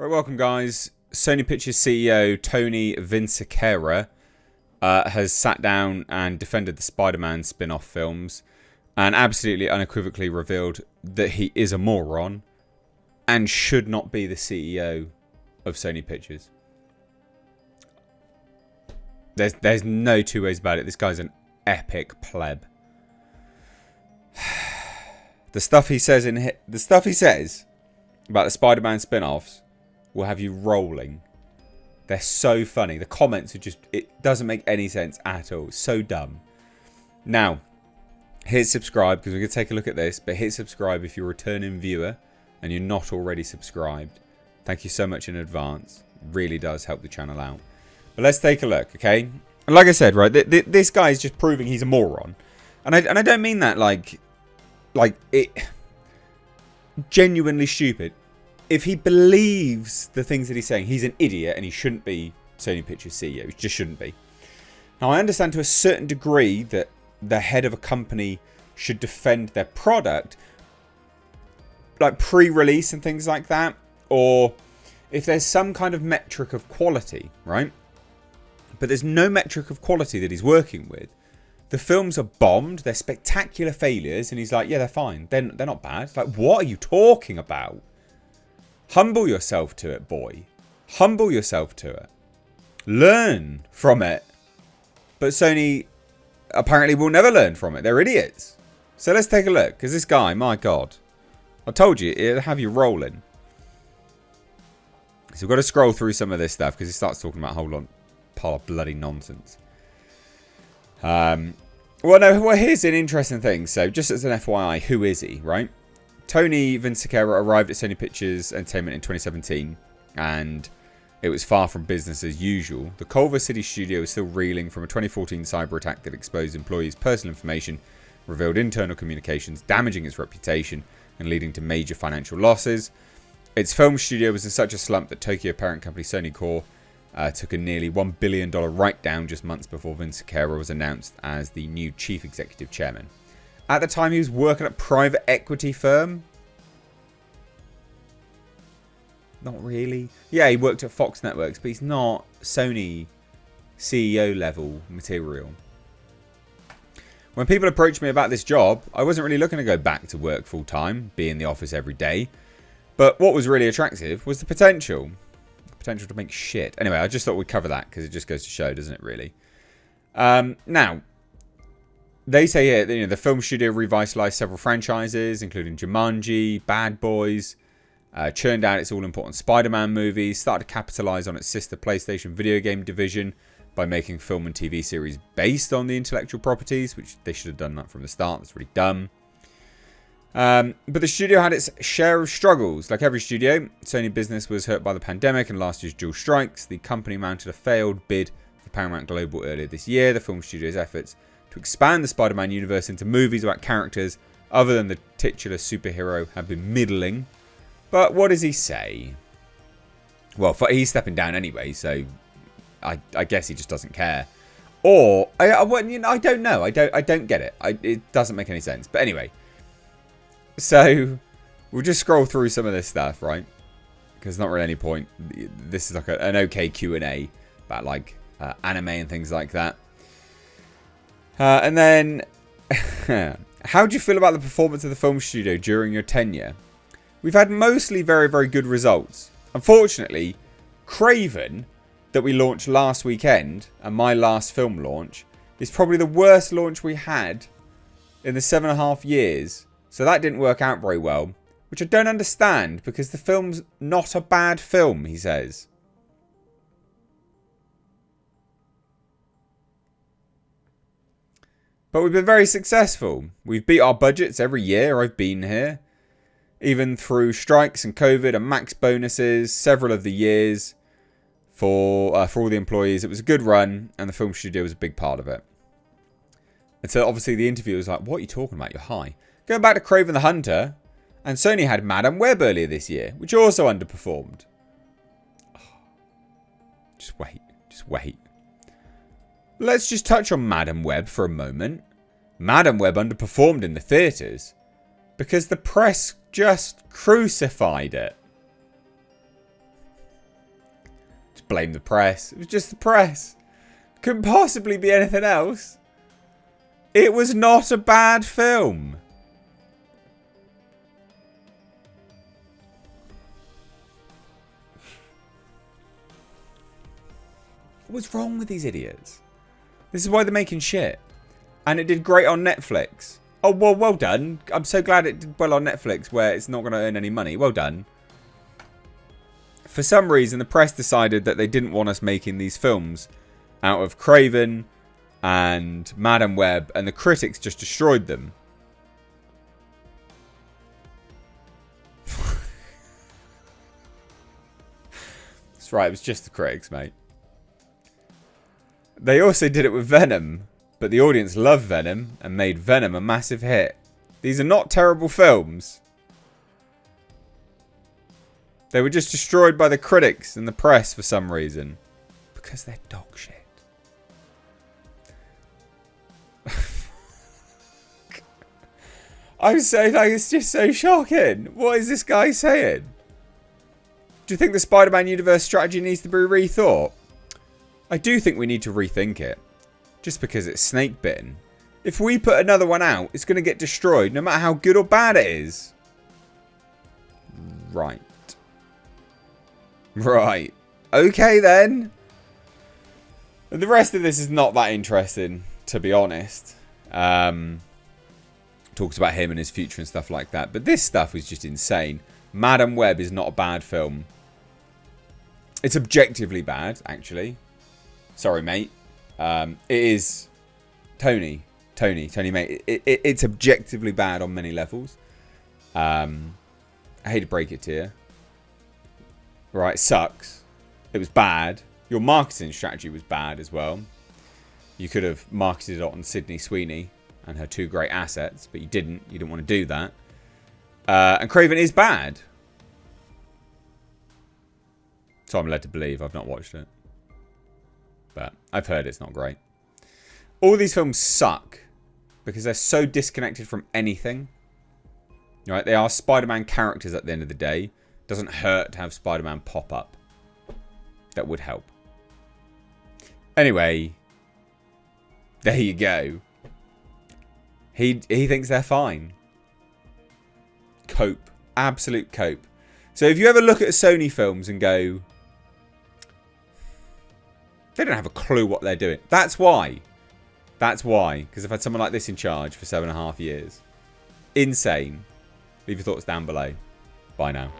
Right, welcome guys. Sony Pictures CEO Tony Vinciquerra has sat down and defended the Spider-Man spin-off films and absolutely unequivocally revealed that he is a moron and should not be the CEO of Sony Pictures. There's no two ways about it. This guy's an epic pleb. The stuff he says about the Spider-Man spin-offs will have you rolling. They're so funny. The comments are just... It doesn't make any sense at all. It's so dumb. Now, hit subscribe because we're going to take a look at this. But hit subscribe if you're a returning viewer and you're not already subscribed. Thank you so much in advance. It really does help the channel out. But let's take a look, okay? And like I said, right, this guy is just proving he's a moron. And I don't mean that like it... Genuinely stupid. If he believes the things that he's saying, he's an idiot and he shouldn't be Sony Pictures CEO. He just shouldn't be. Now, I understand to a certain degree that the head of a company should defend their product, like pre-release and things like that, or if there's some kind of metric of quality, right? But there's no metric of quality that he's working with. The films are bombed, they're spectacular failures, and he's like, yeah, they're fine. They're not bad. It's like, what are you talking about? Humble yourself to it, boy. Humble yourself to it. Learn from it. But Sony apparently will never learn from it. They're idiots. So let's take a look. Because this guy, my God. I told you, it'll have you rolling. So we've got to scroll through some of this stuff. Because he starts talking about a whole lot pile of bloody nonsense. Well, here's an interesting thing. So just as an FYI, who is he, right? Tony Vinciquerra arrived at Sony Pictures Entertainment in 2017, and it was far from business as usual. The Culver City studio is still reeling from a 2014 cyber attack that exposed employees' personal information, revealed internal communications, damaging its reputation, and leading to major financial losses. Its film studio was in such a slump that Tokyo parent company Sony Corp took a nearly $1 billion write-down just months before Vinciquerra was announced as the new chief executive chairman. At the time, he was working at a private equity firm. Not really. Yeah, he worked at Fox Networks, but he's not Sony CEO level material. When people approached me about this job, I wasn't really looking to go back to work full-time, be in the office every day. But what was really attractive was the potential. The potential to make shit. Anyway, I just thought we'd cover that because it just goes to show, doesn't it, really? Now... They say here that the film studio revitalized several franchises, including Jumanji, Bad Boys, churned out its all-important Spider-Man movies, started to capitalize on its sister PlayStation video game division by making film and TV series based on the intellectual properties, which they should have done that from the start. That's really dumb. But the studio had its share of struggles. Like every studio, Sony business was hurt by the pandemic and last year's dual strikes. The company mounted a failed bid for Paramount Global earlier this year. The film studio's efforts to expand the Spider-Man universe into movies about characters other than the titular superhero have been middling. But what does he say? Well, he's stepping down anyway, so I guess he just doesn't care. Or I don't know. I don't get it. It doesn't make any sense. But anyway, so we'll just scroll through some of this stuff, right? Because there's not really any point. This is like an okay Q&A about like anime and things like that. And then, how do you feel about the performance of the film studio during your tenure? We've had mostly very, very good results. Unfortunately, Kraven, that we launched last weekend, and my last film launch, is probably the worst launch we had in the 7.5 years. So that didn't work out very well, which I don't understand, because the film's not a bad film, he says. But we've been very successful. We've beat our budgets every year I've been here. Even through strikes and COVID and max bonuses, several of the years for all the employees. It was a good run and the film studio was a big part of it. And so obviously the interviewer was like, what are you talking about? You're high. Going back to Kraven the Hunter, and Sony had Madam Web earlier this year, which also underperformed. Oh, just wait. Let's just touch on Madam Web for a moment. Madam Web underperformed in the theatres because the press just crucified it. blame the press. It was just the press. Couldn't possibly be anything else. It was not a bad film. What's wrong with these idiots? This is why they're making shit. And it did great on Netflix. Oh, well done. I'm so glad it did well on Netflix where it's not going to earn any money. Well done. For some reason, the press decided that they didn't want us making these films out of Kraven and Madam Web, and the critics just destroyed them. That's right, it was just the critics, mate. They also did it with Venom, but the audience loved Venom and made Venom a massive hit. These are not terrible films. They were just destroyed by the critics and the press for some reason. Because they're dog shit. I'm so like, it's just so shocking. What is this guy saying? Do you think the Spider-Man universe strategy needs to be rethought? I do think we need to rethink it. Just because it's snake bitten. If we put another one out, it's going to get destroyed no matter how good or bad it is. Right. Right. Okay then. The rest of this is not that interesting, to be honest. Talks about him and his future and stuff like that. But this stuff is just insane. Madam Web is not a bad film. It's objectively bad, actually. Sorry, mate. It is... Tony, mate. It's objectively bad on many levels. I hate to break it to you. Right, sucks. It was bad. Your marketing strategy was bad as well. You could have marketed it on Sydney Sweeney and her two great assets, but you didn't. You didn't want to do that. And Kraven is bad. So I'm led to believe. I've not watched it. But I've heard it's not great. All these films suck because they're so disconnected from anything. Right? They are Spider-Man characters at the end of the day. Doesn't hurt to have Spider-Man pop up. That would help. Anyway, there you go. He thinks they're fine. Cope. Absolute cope. So if you ever look at Sony films and go, they don't have a clue what they're doing. That's why. That's why. Because I've had someone like this in charge for 7.5 years. Insane. Leave your thoughts down below. Bye now.